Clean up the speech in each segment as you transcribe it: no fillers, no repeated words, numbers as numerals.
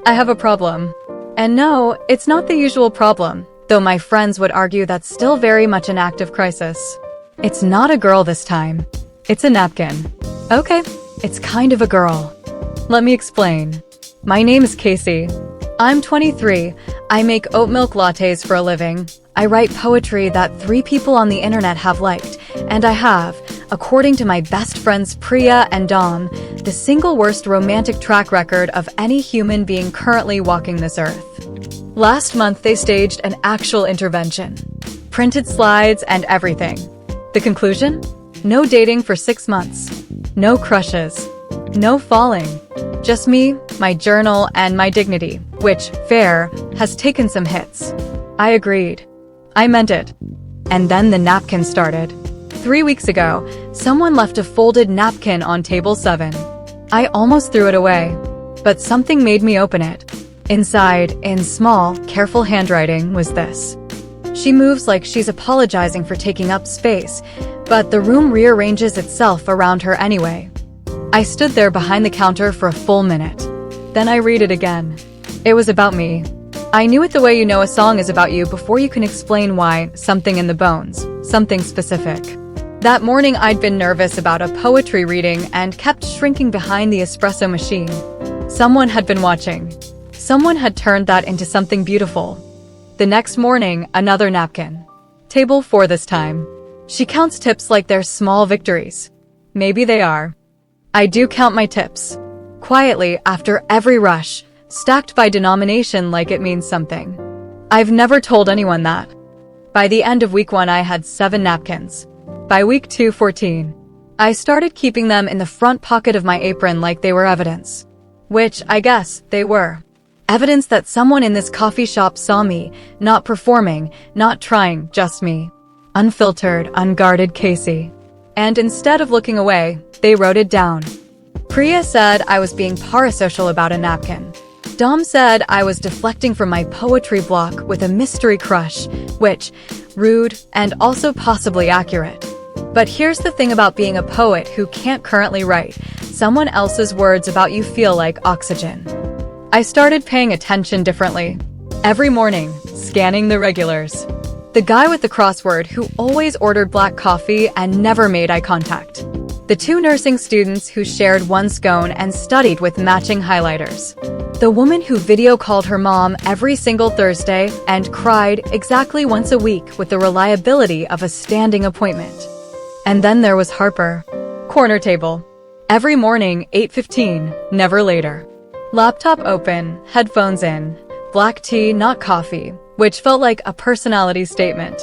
I have a problem. And no, it's not the usual problem, though my friends would argue that's still very much an active crisis. It's not a girl this time. It's a napkin. Okay, it's kind of a girl. Let me explain. My name is Casey. I'm 23. I make oat milk lattes for a living. I write poetry that 3 people on the internet have liked, and I have, according to my best friends Priya and Dom, the single worst romantic track record of any human being currently walking this earth. Last month they staged an actual intervention. Printed slides and everything. The conclusion? No dating for 6 months. No crushes. No falling. Just me, my journal, and my dignity, which, fair, has taken some hits. I agreed. I meant it. And then the napkin started. 3 weeks ago, someone left a folded napkin on table 7. I almost threw it away, but something made me open it. Inside, in small, careful handwriting, was this. She moves like she's apologizing for taking up space, but the room rearranges itself around her anyway. I stood there behind the counter for a full minute. Then I read it again. It was about me. I knew it the way you know a song is about you before you can explain why, something in the bones, something specific. That morning I'd been nervous about a poetry reading and kept shrinking behind the espresso machine. Someone had been watching. Someone had turned that into something beautiful. The next morning, another napkin. Table 4 this time. She counts tips like they're small victories. Maybe they are. I do count my tips. Quietly, after every rush, stacked by denomination like it means something. I've never told anyone that. By the end of week 1 I had 7 napkins. By week 2, 14. I started keeping them in the front pocket of my apron like they were evidence. Which, I guess, they were. Evidence that someone in this coffee shop saw me, not performing, not trying, just me. Unfiltered, unguarded Casey. And instead of looking away, they wrote it down. Priya said I was being parasocial about a napkin. Dom said I was deflecting from my poetry block with a mystery crush, which, rude and also possibly accurate. But here's the thing about being a poet who can't currently write. Someone else's words about you feel like oxygen. I started paying attention differently. Every morning, scanning the regulars. The guy with the crossword who always ordered black coffee and never made eye contact. The 2 nursing students who shared one scone and studied with matching highlighters. The woman who video called her mom every single Thursday and cried exactly once a week with the reliability of a standing appointment. And then there was Harper. Corner table. Every morning, 8:15, never later. Laptop open, headphones in, black tea, not coffee, which felt like a personality statement.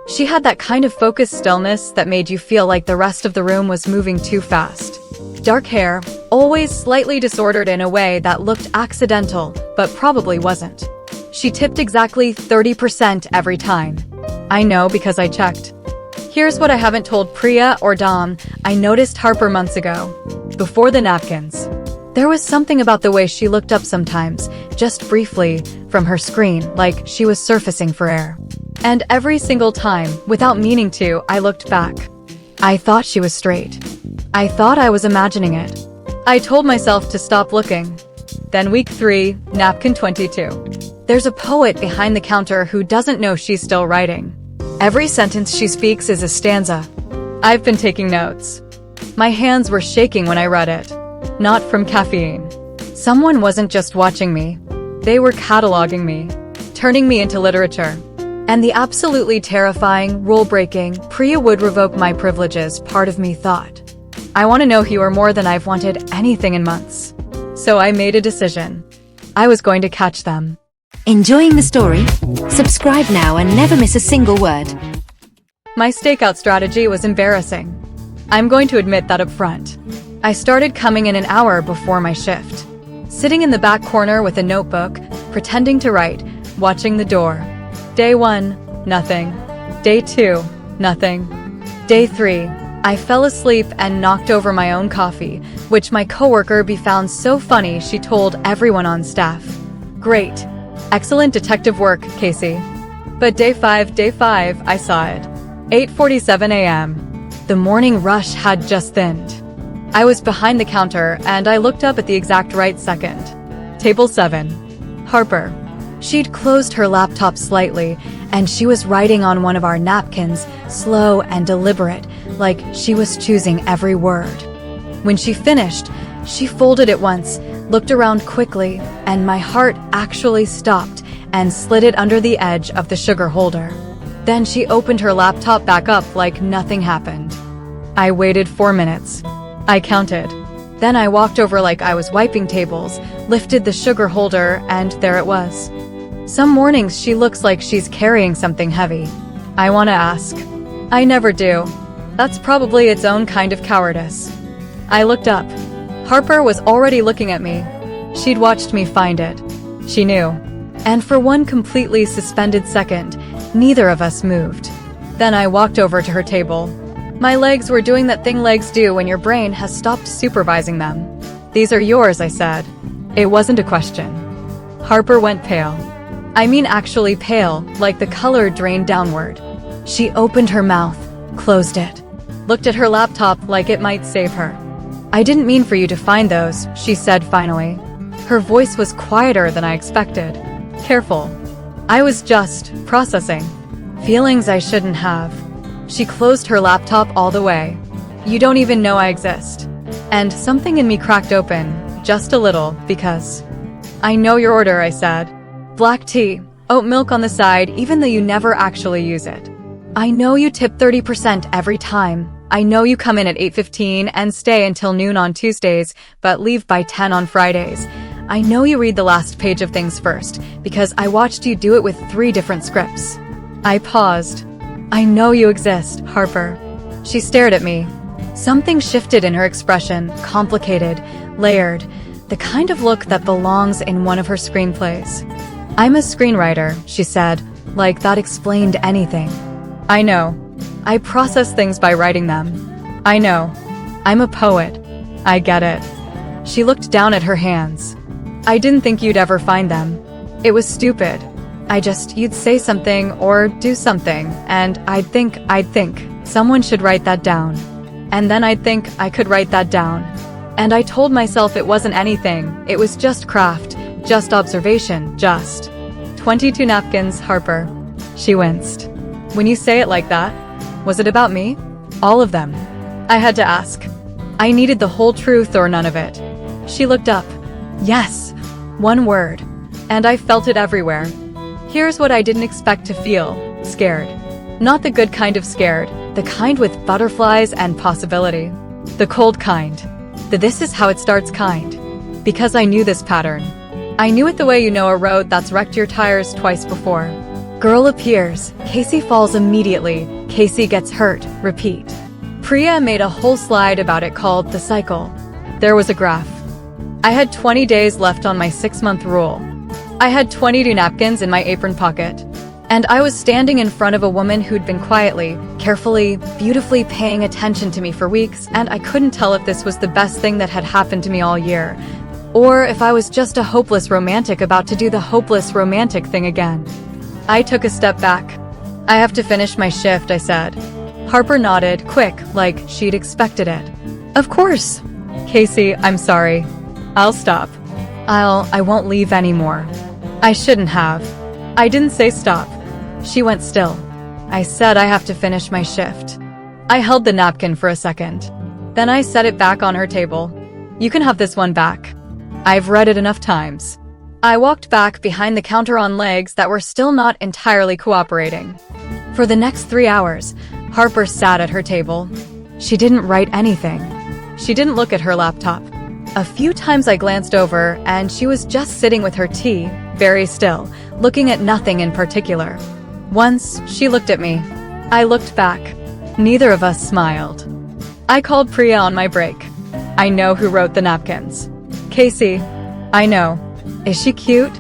She had that kind of focused stillness that made you feel like the rest of the room was moving too fast. Dark hair, always slightly disordered in a way that looked accidental, but probably wasn't. She tipped exactly 30% every time. I know because I checked. Here's what I haven't told Priya or Dom. I noticed Harper months ago. Before the napkins. There was something about the way she looked up sometimes, just briefly, from her screen, like she was surfacing for air. And every single time, without meaning to, I looked back. I thought she was straight. I thought I was imagining it. I told myself to stop looking. Then week 3, napkin 22. There's a poet behind the counter who doesn't know she's still writing. Every sentence she speaks is a stanza. I've been taking notes. My hands were shaking when I read it. Not from caffeine. Someone wasn't just watching me. They were cataloging me, turning me into literature. And the absolutely terrifying, rule-breaking, Priya would revoke my privileges part of me thought. I want to know you are more than I've wanted anything in months. So I made a decision. I was going to catch them. Enjoying the story? Subscribe now and never miss a single word. My stakeout strategy was embarrassing. I'm going to admit that up front. I started coming in an hour before my shift. Sitting in the back corner with a notebook, pretending to write, watching the door. Day 1, nothing. Day 2, nothing. Day 3, I fell asleep and knocked over my own coffee, which my coworker found so funny she told everyone on staff. Great. Excellent detective work, Casey. But day 5, I saw it. 8:47 a.m. The morning rush had just thinned. I was behind the counter and I looked up at the exact right second. Table 7. Harper. She'd closed her laptop slightly, and she was writing on one of our napkins, slow and deliberate, like she was choosing every word. When she finished, she folded it once, looked around quickly, and my heart actually stopped and slid it under the edge of the sugar holder. Then she opened her laptop back up like nothing happened. I waited 4 minutes. I counted. Then I walked over like I was wiping tables, lifted the sugar holder, and there it was. Some mornings she looks like she's carrying something heavy. I want to ask. I never do. That's probably its own kind of cowardice. I looked up. Harper was already looking at me. She'd watched me find it. She knew. And for one completely suspended second, neither of us moved. Then I walked over to her table. My legs were doing that thing legs do when your brain has stopped supervising them. These are yours, I said. It wasn't a question. Harper went pale. I mean actually pale, like the color drained downward. She opened her mouth, closed it, looked at her laptop like it might save her. I didn't mean for you to find those, she said finally. Her voice was quieter than I expected. Careful. I was just processing. Feelings I shouldn't have. She closed her laptop all the way. You don't even know I exist. And something in me cracked open, just a little, because. I know your order, I said. Black tea, oat milk on the side, even though you never actually use it. I know you tip 30% every time. I know you come in at 8:15 and stay until noon on Tuesdays, but leave by 10 on Fridays. I know you read the last page of things first, because I watched you do it with 3 different scripts. I paused. I know you exist, Harper. She stared at me. Something shifted in her expression, complicated, layered, the kind of look that belongs in one of her screenplays. I'm a screenwriter, she said, like that explained anything. I know. I process things by writing them. I know. I'm a poet. I get it. She looked down at her hands. I didn't think you'd ever find them. It was stupid. You'd say something or do something, and I'd think, someone should write that down. And then I'd think I could write that down. And I told myself it wasn't anything, it was just craft, just observation, just. 22 napkins, Harper. She winced. When you say it like that, was it about me? All of them. I had to ask. I needed the whole truth or none of it. She looked up. Yes, one word. And I felt it everywhere. Here's what I didn't expect to feel. Scared. Not the good kind of scared, the kind with butterflies and possibility. The cold kind. The this is how it starts kind. Because I knew this pattern. I knew it the way you know a road that's wrecked your tires twice before. Girl appears, Casey falls immediately, Casey gets hurt, repeat. Priya made a whole slide about it called The Cycle. There was a graph. I had 20 days left on my 6-month rule. I had 22 napkins in my apron pocket. And I was standing in front of a woman who'd been quietly, carefully, beautifully paying attention to me for weeks, and I couldn't tell if this was the best thing that had happened to me all year, or if I was just a hopeless romantic about to do the hopeless romantic thing again. I took a step back. I have to finish my shift, I said. Harper nodded, quick, like she'd expected it. Of course. Casey, I'm sorry. I'll stop. I won't leave anymore. I shouldn't have. I didn't say stop. She went still. I said I have to finish my shift. I held the napkin for a second. Then I set it back on her table. You can have this one back. I've read it enough times. I walked back behind the counter on legs that were still not entirely cooperating. For the next 3 hours, Harper sat at her table. She didn't write anything. She didn't look at her laptop. A few times I glanced over, and she was just sitting with her tea, very still, looking at nothing in particular. Once, she looked at me. I looked back. Neither of us smiled. I called Priya on my break. I know who wrote the napkins. Casey. I know. Is she cute?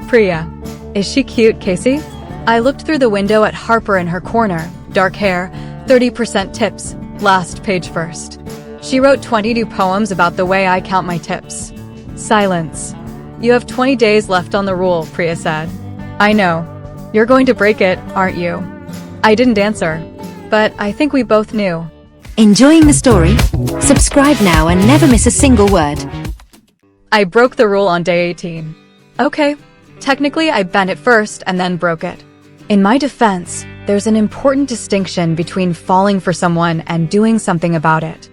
Priya. Is she cute, Casey? I looked through the window at Harper in her corner. Dark hair, 30% tips, last page first. She wrote 22 poems about the way I count my tips. Silence. You have 20 days left on the rule, Priya said. I know. You're going to break it, aren't you? I didn't answer. But I think we both knew. Enjoying the story? Subscribe now and never miss a single word. I broke the rule on day 18. Okay, Technically, I bent it first and then broke it. In my defense, there's an important distinction between falling for someone and doing something about it.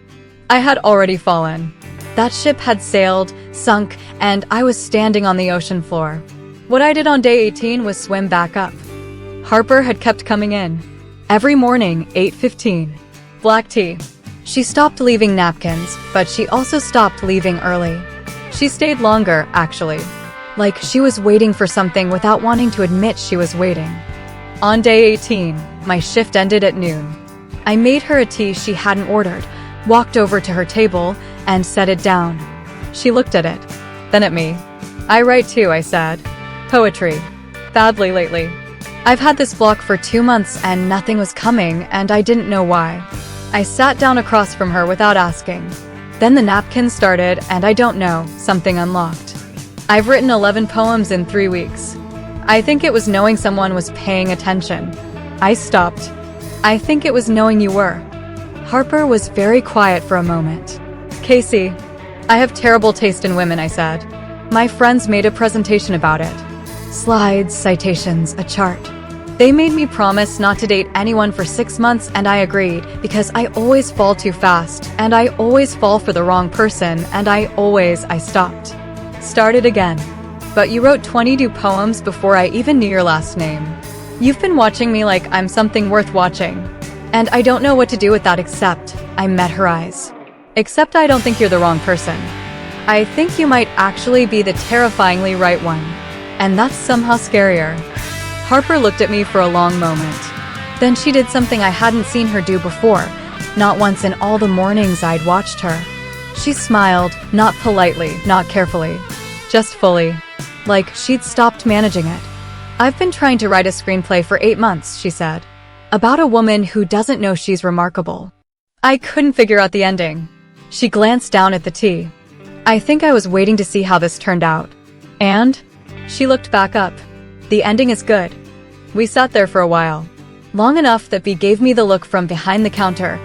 I had already fallen. That ship had sailed, sunk, and I was standing on the ocean floor. What I did on day 18 was swim back up. Harper had kept coming in. Every morning, 8:15. Black tea. She stopped leaving napkins, but she also stopped leaving early. She stayed longer, actually. Like she was waiting for something without wanting to admit she was waiting. On day 18, my shift ended at noon. I made her a tea she hadn't ordered, walked over to her table, and set it down. She looked at it, then at me. I write too, I said. Poetry. Badly lately. I've had this block for 2 months and nothing was coming, and I didn't know why. I sat down across from her without asking. Then the napkin started, and I don't know, something unlocked. I've written 11 poems in 3 weeks. I think it was knowing someone was paying attention. I stopped. I think it was knowing you were. Harper was very quiet for a moment. Casey, I have terrible taste in women, I said. My friends made a presentation about it. Slides, citations, a chart. They made me promise not to date anyone for 6 months, and I agreed because I always fall too fast, and I always fall for the wrong person, and I stopped. Started again. But you wrote 22 poems before I even knew your last name. You've been watching me like I'm something worth watching. And I don't know what to do with that except I met her eyes. Except I don't think you're the wrong person. I think you might actually be the terrifyingly right one. And that's somehow scarier. Harper looked at me for a long moment. Then she did something I hadn't seen her do before, not once in all the mornings I'd watched her. She smiled, not politely, not carefully, just fully, like she'd stopped managing it. I've been trying to write a screenplay for 8 months, she said, about a woman who doesn't know she's remarkable. I couldn't figure out the ending. She glanced down at the tea. I think I was waiting to see how this turned out. And? She looked back up. The ending is good. We sat there for a while. Long enough that B gave me the look from behind the counter,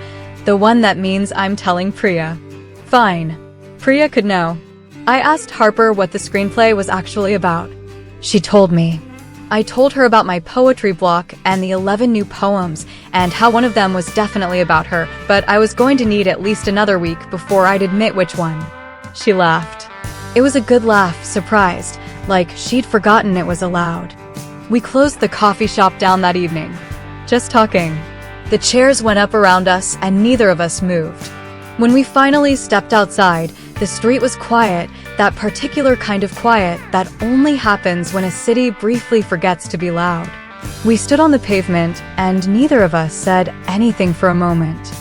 the one that means I'm telling Priya. Fine. Priya could know. I asked Harper what the screenplay was actually about. She told me. I told her about my poetry block and the 11 new poems, and how one of them was definitely about her, but I was going to need at least another week before I'd admit which one. She laughed. It was a good laugh, surprised, like she'd forgotten it was allowed. We closed the coffee shop down that evening. Just talking. The chairs went up around us and neither of us moved. When we finally stepped outside, the street was quiet, that particular kind of quiet that only happens when a city briefly forgets to be loud. We stood on the pavement and neither of us said anything for a moment.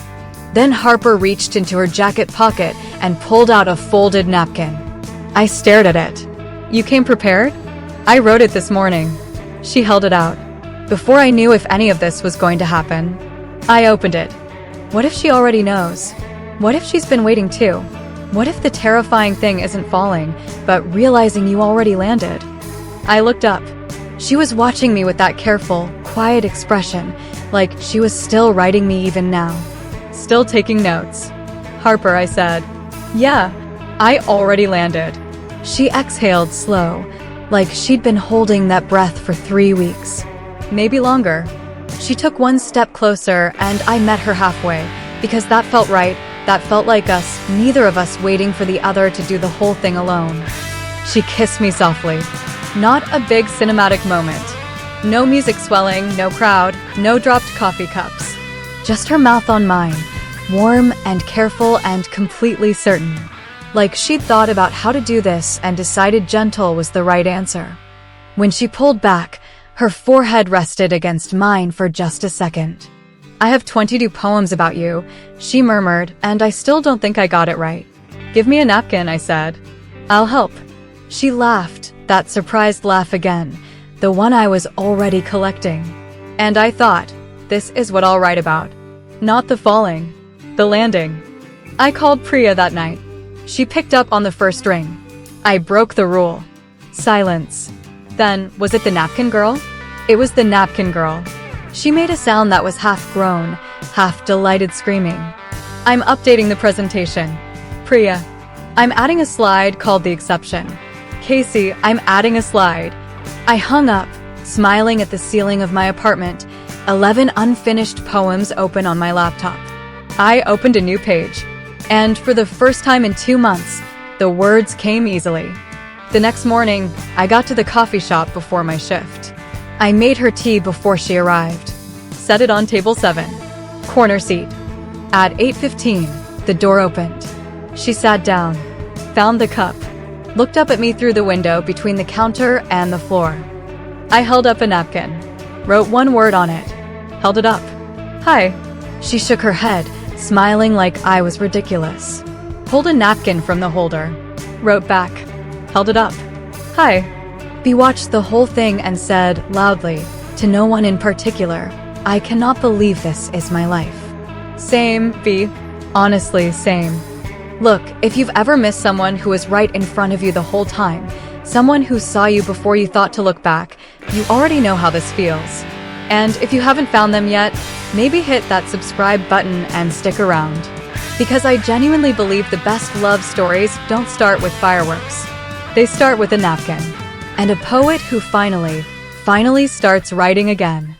Then Harper reached into her jacket pocket and pulled out a folded napkin. I stared at it. You came prepared? I wrote it this morning. She held it out. Before I knew if any of this was going to happen, I opened it. What if she already knows? What if she's been waiting too? What if the terrifying thing isn't falling, but realizing you already landed? I looked up. She was watching me with that careful, quiet expression, like she was still writing me even now. Still taking notes. Harper, I said. Yeah, I already landed. She exhaled slow, like she'd been holding that breath for 3 weeks. Maybe longer. She took one step closer and I met her halfway, because that felt right, that felt like us, neither of us waiting for the other to do the whole thing alone. She kissed me softly. Not a big cinematic moment. No music swelling, no crowd, no dropped coffee cups. Just her mouth on mine, warm and careful and completely certain. Like she'd thought about how to do this and decided gentle was the right answer. When she pulled back, her forehead rested against mine for just a second. I have 22 poems about you, she murmured, and I still don't think I got it right. Give me a napkin, I said. I'll help. She laughed, that surprised laugh again, the one I was already collecting. And I thought, this is what I'll write about. Not the falling, the landing. I called Priya that night. She picked up on the first ring. I broke the rule. Silence. Then, was it the napkin girl? It was the napkin girl. She made a sound that was half groan, half delighted screaming. I'm updating the presentation. Priya. I'm adding a slide called The Exception. Casey, I'm adding a slide. I hung up, smiling at the ceiling of my apartment, 11 unfinished poems open on my laptop. I opened a new page, and for the first time in 2 months, the words came easily. The next morning, I got to the coffee shop before my shift. I made her tea before she arrived. Set it on table 7. Corner seat. At 8:15, the door opened. She sat down, found the cup, looked up at me through the window between the counter and the floor. I held up a napkin, wrote one word on it, held it up. Hi. She shook her head, smiling like I was ridiculous. Pulled a napkin from the holder, wrote back, held it up. Hi. B watched the whole thing and said loudly, to no one in particular, I cannot believe this is my life. Same, B. Honestly, same. Look, if you've ever missed someone who was right in front of you the whole time, someone who saw you before you thought to look back, you already know how this feels. And if you haven't found them yet, maybe hit that subscribe button and stick around. Because I genuinely believe the best love stories don't start with fireworks. They start with a napkin. And a poet who finally starts writing again.